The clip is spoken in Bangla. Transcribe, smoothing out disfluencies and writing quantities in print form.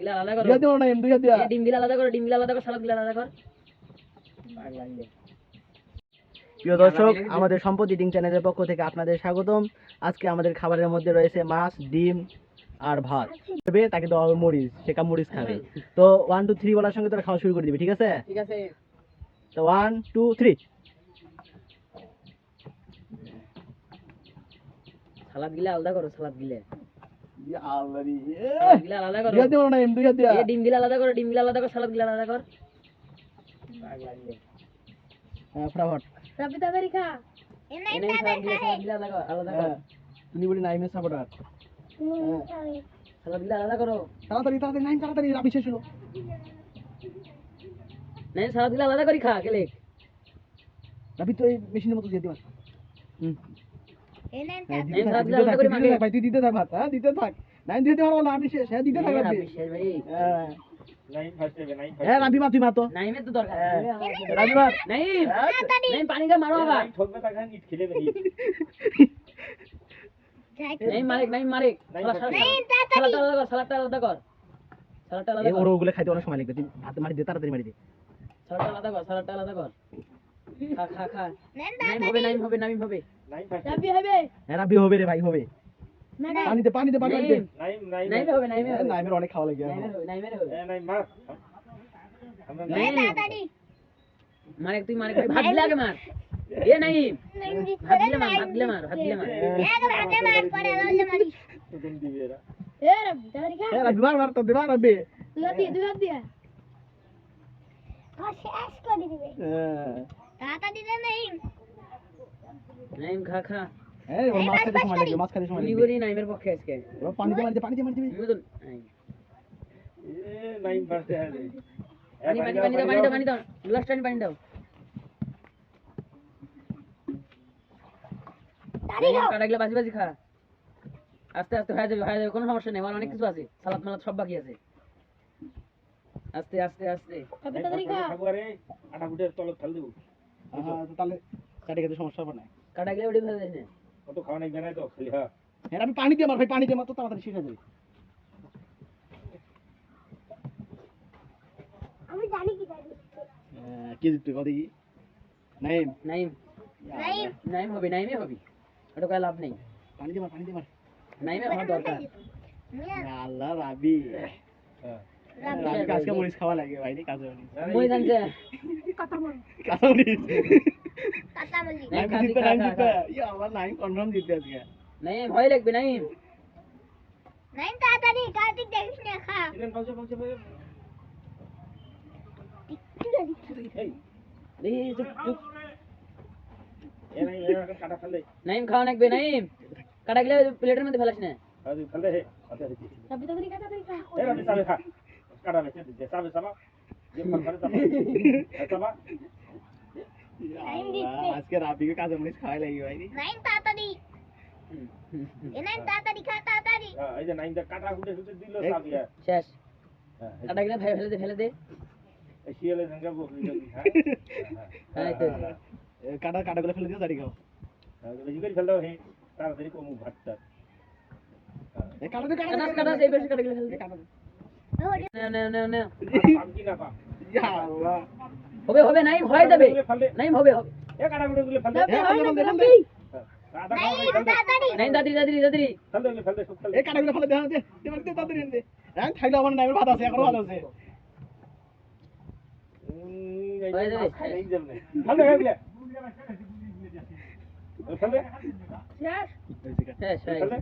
গিলা আলাদা করো। দিয়া দিও না, দুইটা দিয়া। ডিম গিলা আলাদা করো, ডিম গিলা আলাদা করো, সালাদ গিলা আলাদা কর। প্রিয় দর্শক, আমাদের সম্পদ ইটিং চ্যানেলের পক্ষ থেকে আপনাদের স্বাগতম। আজকে আমাদের খাবারের মধ্যে রয়েছে মাছ, ডিম আর ভাত। তাকে দেওয়া হবে মরিচ, সে মরিচ খাবে। তো 1 2 3 বলার সঙ্গে তোরা খাওয়া শুরু করে দিবি, ঠিক আছে? ঠিক আছে। তো 1 2 3। সালাদ গিলা আলাদা করো, সালাদ গিলা। ইয়া আল্লাহ রে, সালাদ গিলা আলাদা করো। দিয়া দিও না, দুইটা দিয়া। ডিম গিলা আলাদা করো, ডিম গিলা আলাদা কর, সালাদ গিলা আলাদা কর। ফটাফট। রাবি তাড়াতাড়ি খা। সালাদ গিলা আলাদা কর, আলাদা কর। তুমি বলি নাইমের সাপোর্টার। সালাদ গিলা আলাদা করো। তাড়াতাড়ি তাড়াতাড়ি নাইম, তাড়াতাড়ি রাবি শেষ হলো। নাই সালাদ গিলা আলাদা করি খা খেলে। রাবি তো এই মেশিনের মতো দিয়ে দিবা। ভাই তুই দিতে থাক ভাত, হ্যাঁ দিতে থাক। নাইন দিতে পারবো না, আমি শেষ। হ্যাঁ দিতে থাক রাবি। হ্যাঁ রাবি মা, তুই মা তো। নাইমের তো দরকার। রাবি মা। নাইম, নাইম পানি খা, মারো আবার। নাইম মারেক, নাইম মারেক। সালাদটা আলাদা কর, সালাদটা আলাদা কর। সালাদটা আলাদা এই কর। ওরগুলো খাইতে অনেক সময় লাগবে। তুই হাতে মারি দে, তাড়াতাড়ি মারি দে। সালাদটা আলাদা কর, সালাদটা আলাদা কর। খা খা খা। নাইম হবে, নাইম হবে, নাইম হবে। রাবি হবে। হ্যাঁ রাবি হবে রে ভাই, হবে। পানি দে, পানি দে, পানি দে। নাইম হবে, নাইম হবে। নাইমের অনেক খাওয়া লাগে। নাইমের হবে, নাইমের হবে। নাইম তাড়াতাড়ি। মারেক, তুই মারেক, ভাত দিলে আগে মার। এ নাইম, ভাত দিলে মার, ভাত দিলে মার, ভাত দিলে মার। আগে মার পরে আলাদা মারি। এ রাবি তাড়াতাড়ি খা। হ্যাঁ রাবি মার, মার তো দে, মার রাবি। দুই হাত দিয়া। শেষ করে দিবে। তাড়াতাড়ি দে নাইম। নাইম খা খা। হ্যাঁ ওর মাছ খাইতে সময় লাগবে, মাছ খাইতে সময় লাগবে। লিবরি নাইমের পক্ষে আজকে। পানি দে, মারি দে, পানি দে, মারি দে। লিবরি তো নাইম। পানি পানি পানি দাও, পানি দাও, পানি দাও। গ্লাস টানি পানি দাও। কাটা গেলে বাজি বাজি খা। আস্তে আস্তে হয়ে যাবে, হয়ে যাবে, কোনো সমস্যা নেই। আমার অনেক কিছু আছে, সালাদ মালাদ সব বাকি আছে। আস্তে আস্তে আস্তে। রাবি তাড়াতাড়ি খা। তাহলে কাটে খেতে সমস্যা হবে না। কাটা গেলে ওটি ফেলে দিস না। হ্যাঁ রাবি পানি দে, মার ভাই, পানি দে, মার তো তাড়াতাড়ি শেষ হয়ে যাবে। আমি জানি কি জানি। কি জিতবে কত কি? নাইম। নাইম, নাইম। নাইম হবে, নাইমে হবে। ওটা কয় লাভ নেই। পানি দে, মার, পানি দে, মার। নাইমে হওয়ার দরকার। আল্লাহ রাবি। রাবি আজকে মরিচ খাওয়া লাগে ভাই, রে কাঁচা মরিচ। মই জানছে। কথা বল। কাঁচা মরিচ। কথা বলি। নাইম খা, জিতবে, খা, নাইম খা, জিতবে। খা। ইয়া আমার নাইম কনফার্ম জিতবে আজকে। নাইম ভয় লাগবে, নাইম। নাইম তাড়াতাড়ি কার্তিক দেখিস না খা। এই চুপ চুপ। নাইম খাওয়া লাগবে, নাইম। কাটা গেলে প্লেটের মধ্যে ফেলাস না। রাবি তাড়াতাড়ি খা, তাড়াতাড়ি খা। নাইম জিতবে। আজকে রাবিকে কাঁচা মরিচ খাওয়াই লাগে ভাই। রে নাইম তাড়াতাড়ি। নাইম তাড়াতাড়ি খা, তাড়াতাড়ি। শেষ। কাটা গেলে ফেলে দে, ফেলে দে। এই তো। কাটা কাটা গুলো ফেলে দিও, দাঁড়ি খাও। কাটা দে, কাটা কাটা দে, কাটা এই বেশি কাটা গেলে ফেলে দে। কাটা দে। নাও নাও নাও নাও। ইয়া আল্লাহ। হবে হবে, নাইম হয়ে যাবে। নাইম হবে হবে। রাবি রাবি। নাইম তাড়াতাড়ি। নাইম দাদি দাদি দাদি। এই কাটা গুলো ফেলে দে, দে, দে, দে, তাড়াতাড়ি দে। হ্যাঁ খাইলে আমার নাইমের ভাত আছে, এখনো ভাত আছে। হয়ে যাবে। শেষ। শেষ হয়ে গেছে।